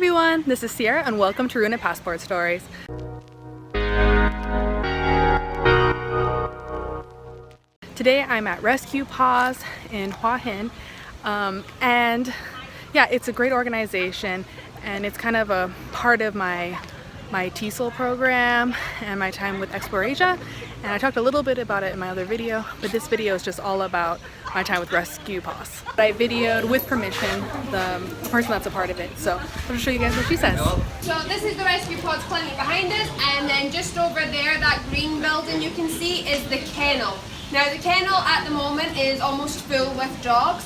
everyone, this is Sierra and welcome to Ruined Passport Stories. Today I'm at Rescue P.A.W.S in Hua Hin, and yeah, it's a great organization and it's kind of a part of my TESOL program and my time with XploreAsia, and I talked a little bit about it in my other video, but this video is just all about my time with Rescue P.A.W.S. I videoed with permission the person that's a part of it, so I'll just show you guys what she says. So this is the Rescue P.A.W.S clinic behind us, and then just over there, that green building you can see is the kennel. Now the kennel at the moment is almost full with dogs.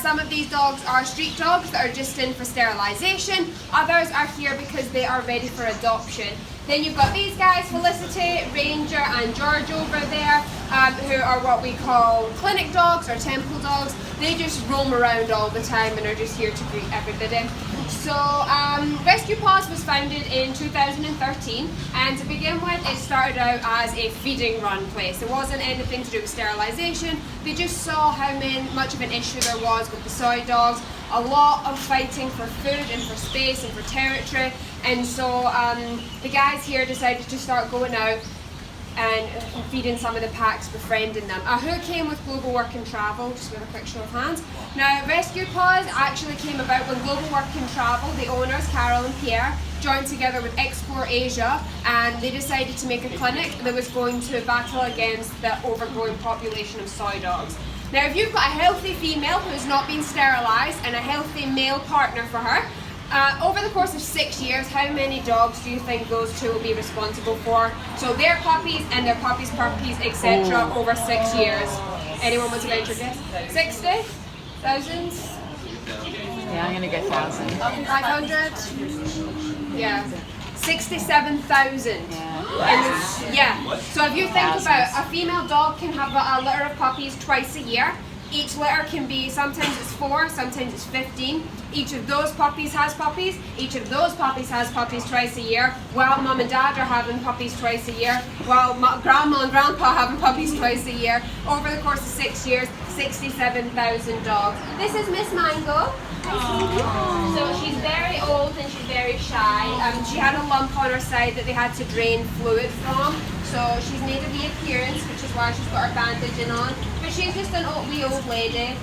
Some of these dogs are street dogs that are just in for sterilisation. Others are here because they are ready for adoption. Then you've got these guys, Felicity, Ranger and George over there, who are what we call clinic dogs or temple dogs. They just roam around all the time and are just here to greet everybody. So Rescue P.A.W.S was founded in 2013, and to begin with it started out as a feeding run place. It wasn't anything to do with sterilisation. They just saw how much of an issue there was with the soy dogs. A lot of fighting for food and for space and for territory, and so the guys here decided to start going out and feeding some of the packs, befriending them. Who came with Global Work and Travel? Just with a quick show of hands. Now, Rescue P.A.W.S actually came about when Global Work and Travel, the owners, Carol and Pierre, joined together with XploreAsia, and they decided to make a clinic that was going to battle against the overgrowing population of soy dogs. Now, if you've got a healthy female who's not been sterilised and a healthy male partner for her, over the course of 6 years, how many dogs do you think those two will be responsible for? So their puppies and their puppies' puppies, etc. over 6 years. Anyone want to venture guess? 60? Thousands? Yeah, I'm gonna get 1,000. 500? Yeah. 67,000. Yeah. So if you think about a female dog can have a litter of puppies twice a year. Each litter can be, sometimes it's 4, sometimes it's 15. Each of those puppies has puppies. Each of those puppies has puppies twice a year. While mum and dad are having puppies twice a year. While grandma and grandpa are having puppies twice a year. Over the course of 6 years, 67,000 dogs. This is Miss Mango. So she's very old and she's very shy. She had a lump on her side that they had to drain fluid from. So she's made a wee appearance, which is why she's got her bandaging on. But she's just an wee old lady.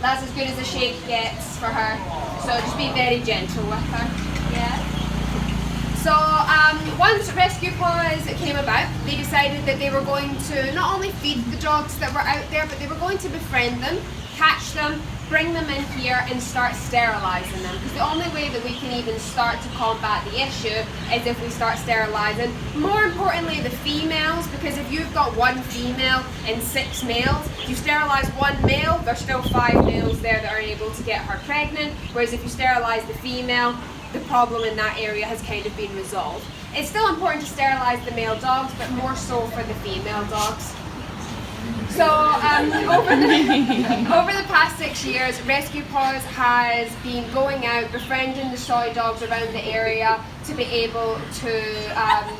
That's as good as a shake gets for her. So just be very gentle with her. Yeah. So once Rescue P.A.W.S came about, they decided that they were going to not only feed the dogs that were out there, but they were going to befriend them, catch them, bring them in here and start sterilising them. Because the only way that we can even start to combat the issue is if we start sterilising. More importantly, the females, because if you've got one female and 6 males, you sterilise one male, there's still 5 males there that are able to get her pregnant. Whereas if you sterilise the female, the problem in that area has kind of been resolved. It's still important to sterilise the male dogs, but more so for the female dogs. So over the past 6 years, Rescue P.A.W.S has been going out, befriending the soy dogs around the area to be able to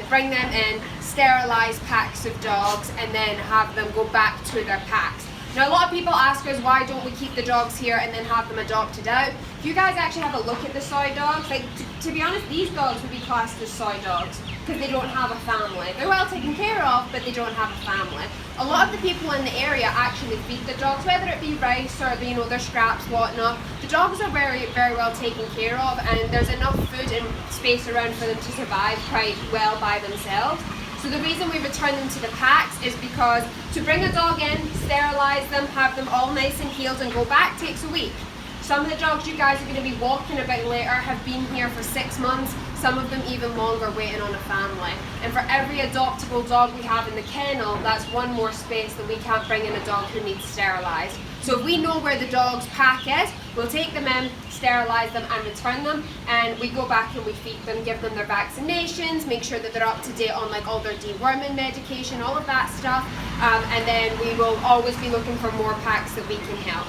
bring them in, sterilise packs of dogs, and then have them go back to their packs. Now, a lot of people ask us, why don't we keep the dogs here and then have them adopted out? If you guys actually have a look at the soy dogs, like to be honest, these dogs would be classed as soy dogs because they don't have a family. They're well taken care of, but they don't have a family. A lot of the people in the area actually feed the dogs, whether it be rice or their scraps, whatnot. The dogs are very, very well taken care of, and there's enough food and space around for them to survive quite well by themselves. So the reason we return them to the packs is because to bring a dog in, sterilise them, have them all nice and healed and go back takes a week. Some of the dogs you guys are going to be walking about later have been here for 6 months, some of them even longer waiting on a family. And for every adoptable dog we have in the kennel, that's one more space that we can't bring in a dog who needs sterilised. So if we know where the dog's pack is, we'll take them in, sterilise them and return them, and we go back and we feed them, give them their vaccinations, make sure that they're up to date on all their deworming medication, all of that stuff, and then we will always be looking for more packs that we can help.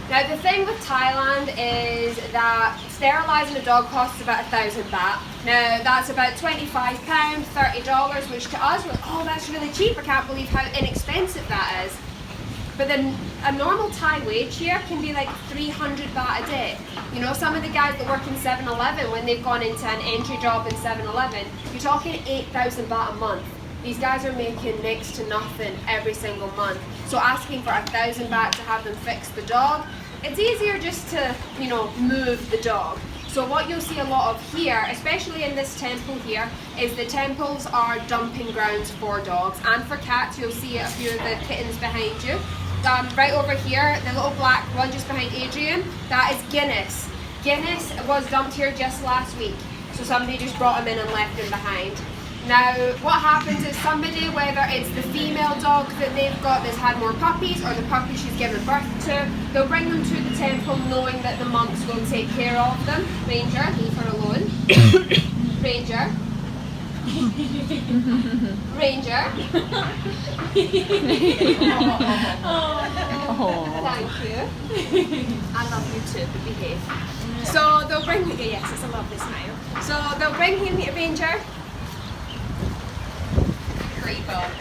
Now the thing with Thailand is that sterilising a dog costs about 1,000 baht. Now that's about £25, $30, which to us, we're like, oh, that's really cheap, I can't believe how inexpensive that is. But then a normal Thai wage here can be like 300 baht a day. You know, some of the guys that work in 7-Eleven, when they've gone into an entry job in 7-Eleven, you're talking 8,000 baht a month. These guys are making next to nothing every single month. So asking for 1,000 baht to have them fix the dog, it's easier just to, you know, move the dog. So what you'll see a lot of here, especially in this temple here, is the temples are dumping grounds for dogs and for cats. You'll see a few of the kittens behind you. Right over here, the little black one just behind Adrian, that is Guinness. Guinness was dumped here just last week. So somebody just brought him in and left him behind. Now, what happens is somebody, whether it's the female dog that they've got that's had more puppies or the puppy she's given birth to, they'll bring them to the temple knowing that the monks will take care of them. Ranger, leave her alone. Ranger. Ranger. Thank you. I love you too, but behave. So they'll bring me, yes, it's a lovely smile. So they'll bring him here, Ranger.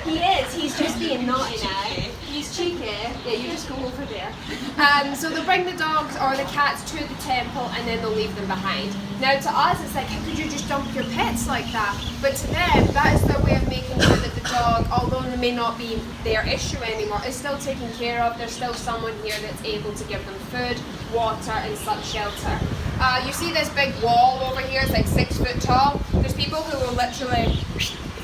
He is. He's just being naughty now. He's cheeky. Yeah, you just go over there. So they'll bring the dogs or the cats to the temple and then they'll leave them behind. Now to us it's like, how could you just dump your pets like that? But to them, that is their way of making sure that the dog, although it may not be their issue anymore, is still taken care of. There's still someone here that's able to give them food, water and such shelter. You see this big wall over here, it's like 6 foot tall. There's people who will literally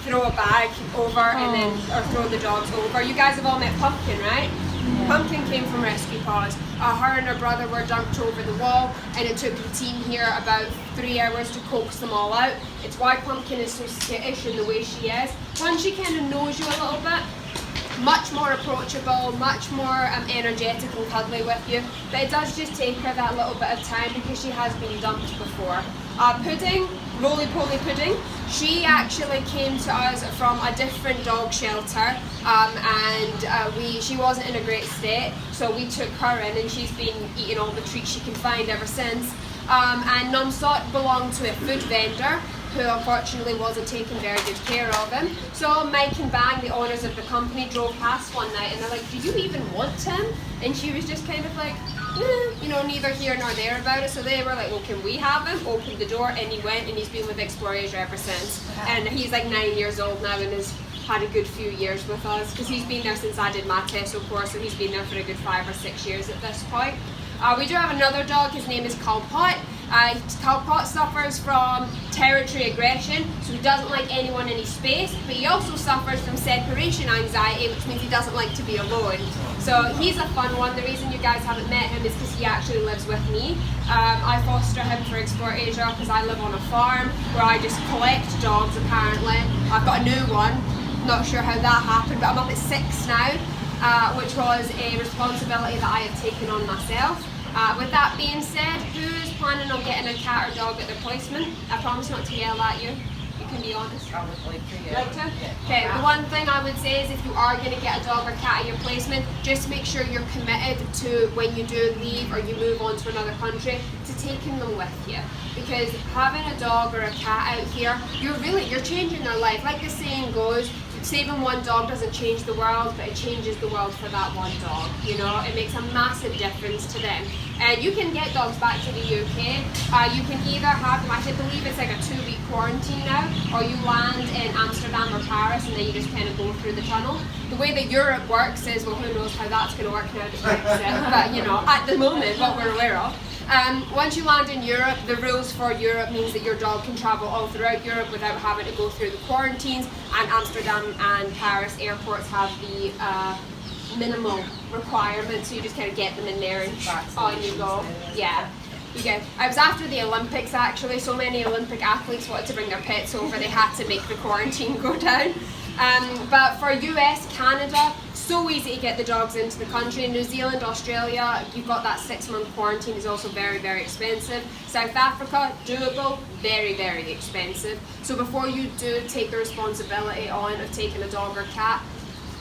throw a bag over and then, or throw the dogs over. You guys have all met Pumpkin, right? Yeah. Pumpkin came from Rescue P.A.W.S. Her and her brother were dumped over the wall and it took the team here about 3 hours to coax them all out. It's why Pumpkin is so skittish in the way she is. Once she kind of knows you a little bit, much more approachable, much more energetic and cuddly with you. But it does just take her that little bit of time because she has been dumped before. Pudding, Roly-Poly Pudding, she actually came to us from a different dog shelter she wasn't in a great state, so we took her in and she's been eating all the treats she can find ever since. And Nonsuch belonged to a food vendor who unfortunately wasn't taking very good care of him. So Mike and Bang, the owners of the company, drove past one night and they're like, do you even want him? And she was just kind of like, you know, neither here nor there about it. So they were like, well, can we have him? Opened the door and he went and he's been with XploreAsia ever since. And he's like 9 years old now and has had a good few years with us because he's been there since I did my TESOL course, so he's been there for a good 5 or 6 years at this point. We do have another dog, his name is Kalpot. Kalpot suffers from territory aggression, so he doesn't like anyone in his space, but he also suffers from separation anxiety, which means he doesn't like to be alone. So he's a fun one. The reason you guys haven't met him is because he actually lives with me. I foster him for XploreAsia because I live on a farm where I just collect dogs apparently. I've got a new one, not sure how that happened, but I'm up at 6 now. Which was a responsibility that I have taken on myself. With that being said, who's planning on getting a cat or dog at their placement? I promise not to yell at you. You can be honest. I would like to, yeah. Like to? Okay, the one thing I would say is if you are going to get a dog or cat at your placement, just make sure you're committed to, when you do leave or you move on to another country, to taking them with you. Because having a dog or a cat out here, you're changing their life. Like the saying goes, saving one dog doesn't change the world, but it changes the world for that one dog. You know, it makes a massive difference to them. And you can get dogs back to the UK. You can either have them, I believe it's like a 2-week quarantine now, or you land in Amsterdam or Paris and then you just kind of go through the tunnel. The way that Europe works is, well, who knows how that's going to work now to Brexit, but you know, at the moment, what we're aware of. Once you land in Europe, the rules for Europe means that your dog can travel all throughout Europe without having to go through the quarantines, and Amsterdam and Paris airports have the minimal requirements, so you just kind of get them in there and on you go. Yeah. Okay. I was after the Olympics actually, so many Olympic athletes wanted to bring their pets over, they had to make the quarantine go down. But for US, Canada, so easy to get the dogs into the country. New Zealand, Australia, you've got that 6-month quarantine, is also very, very expensive. South Africa, doable, very, very expensive. So before you do take the responsibility on of taking a dog or cat,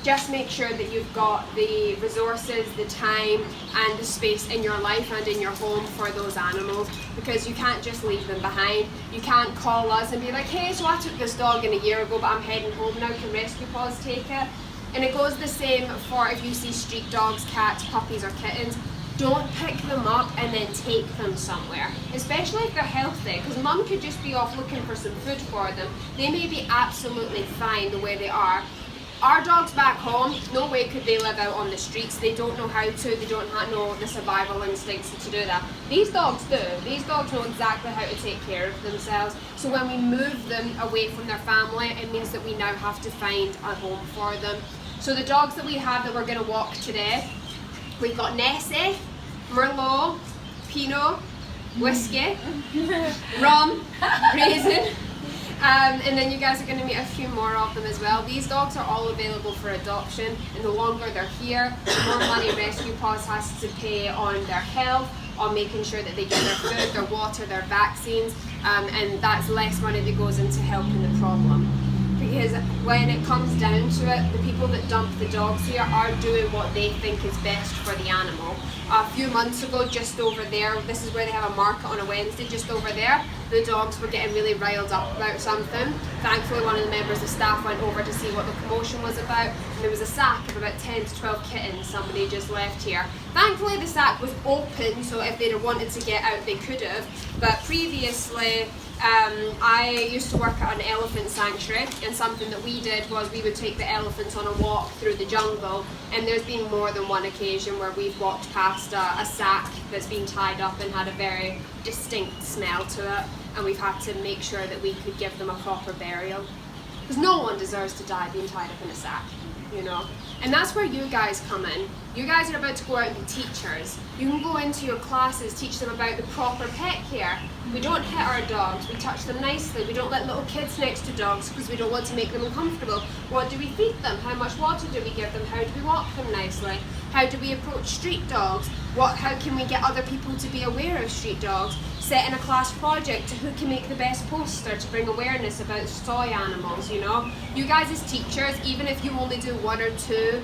just make sure that you've got the resources, the time and the space in your life and in your home for those animals, because you can't just leave them behind. You can't call us and be like, hey, so I took this dog in a year ago but I'm heading home now, can Rescue P.A.W.S take it? And it goes the same for if you see street dogs, cats, puppies or kittens. Don't pick them up and then take them somewhere, especially if they're healthy, because mum could just be off looking for some food for them. They may be absolutely fine the way they are. Our dogs back home, no way could they live out on the streets. They don't know how to, they don't know the survival instincts to do that. These dogs do. These dogs know exactly how to take care of themselves. So when we move them away from their family, it means that we now have to find a home for them. So the dogs that we have that we're going to walk today, we've got Nessie, Merlot, Pinot, Whiskey, Rum, Raisin, and then you guys are going to meet a few more of them as well. These dogs are all available for adoption, and the longer they're here, the more money Rescue P.A.W.S has to pay on their health, on making sure that they get their food, their water, their vaccines, and that's less money that goes into helping the problem. Because when it comes down to it, the people that dump the dogs here are doing what they think is best for the animal. A few months ago, just over there, this is where they have a market on a Wednesday, just over there, the dogs were getting really riled up about something. Thankfully, one of the members of staff went over to see what the commotion was about, and there was a sack of about 10 to 12 kittens somebody just left here. Thankfully, the sack was open, so if they'd have wanted to get out, they could have. But previously, I used to work at an elephant sanctuary, and something that we did was we would take the elephants on a walk through the jungle, and there's been more than one occasion where we've walked past a sack that's been tied up and had a very distinct smell to it, and we've had to make sure that we could give them a proper burial. Because no one deserves to die being tied up in a sack, you know. And that's where you guys come in. You guys are about to go out and be teachers. You can go into your classes, teach them about the proper pet care. We don't hit our dogs, we touch them nicely. We don't let little kids next to dogs because we don't want to make them uncomfortable. What do we feed them? How much water do we give them? How do we walk them nicely? How do we approach street dogs? How can we get other people to be aware of street dogs? Setting a class project to who can make the best poster to bring awareness about soy animals, you know. You guys as teachers, even if you only do one or two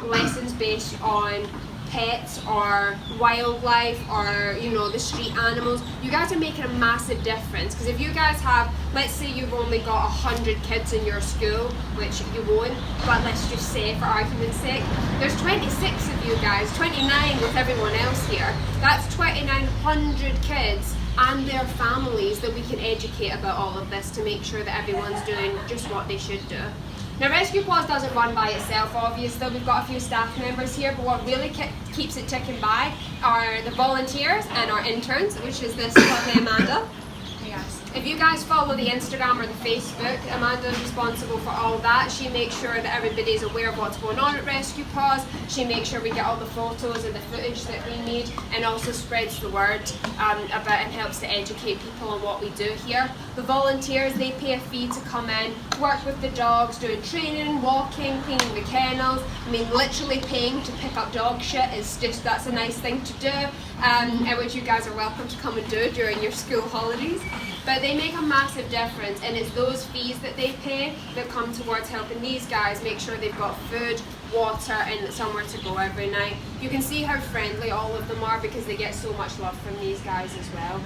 lessons based on pets or wildlife or, you know, the street animals, you guys are making a massive difference. Because if you guys have, let's say you've only got 100 kids in your school, which you won't, but let's just say for argument's sake, there's 26 of you guys, 29 with everyone else here. That's 2,900 kids and their families that we can educate about all of this to make sure that everyone's doing just what they should do. Now, Rescue P.A.W.S doesn't run by itself, obviously. We've got a few staff members here, but what really keeps it ticking by are the volunteers and our interns, which is this lovely Amanda. Yes. If you guys follow the Instagram or the Facebook, Amanda is responsible for all that. She makes sure that everybody is aware of what's going on at Rescue P.A.W.S. She makes sure we get all the photos and the footage that we need, and also spreads the word about and helps to educate people on what we do here. The volunteers, they pay a fee to come in, work with the dogs, doing training, walking, cleaning the kennels. I mean, literally paying to pick up dog shit is just, that's a nice thing to do, and which you guys are welcome to come and do during your school holidays. But they make a massive difference, and it's those fees that they pay that come towards helping these guys make sure they've got food, water and somewhere to go every night. You can see how friendly all of them are because they get so much love from these guys as well,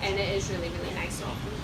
and it is really, really nice of them.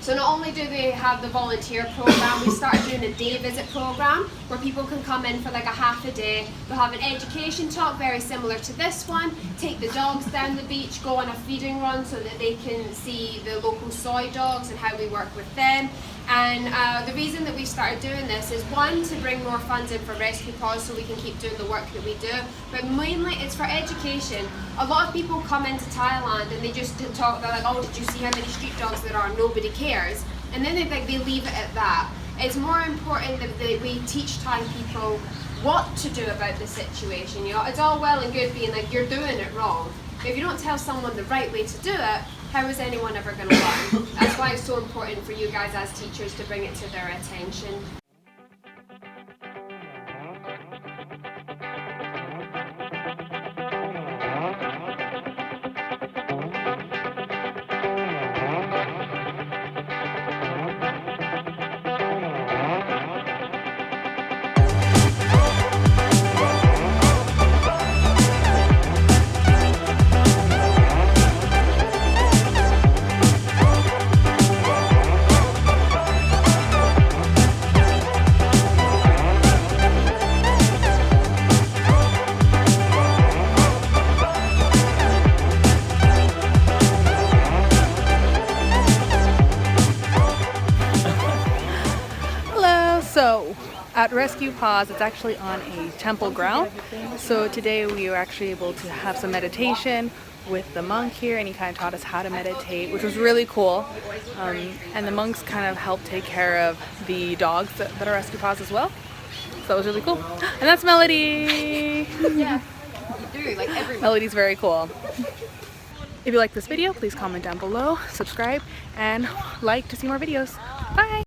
So not only do they have the volunteer program, we started doing a day visit program where people can come in for like a half a day. They'll have an education talk very similar to this one, take the dogs down the beach, go on a feeding run so that they can see the local soy dogs and how we work with them. And the reason that we started doing this is, one, to bring more funds in for Rescue P.A.W.S so we can keep doing the work that we do, but mainly it's for education. A lot of people come into Thailand and they just talk, they're like, oh, did you see how many street dogs there are? Nobody cares. And then they leave it at that. It's more important that we teach Thai people what to do about the situation. You know, it's all well and good being like, you're doing it wrong. But if you don't tell someone the right way to do it, how is anyone ever going to learn? That's why it's so important for you guys as teachers to bring it to their attention. At Rescue P.A.W.S, it's actually on a temple ground. So today we were actually able to have some meditation with the monk here, and he kind of taught us how to meditate, which was really cool. And the monks kind of helped take care of the dogs that are Rescue P.A.W.S as well. So that was really cool. And that's Melody! Yeah, you do, like everyone. Melody's very cool. If you like this video, please comment down below, subscribe, and like to see more videos. Bye!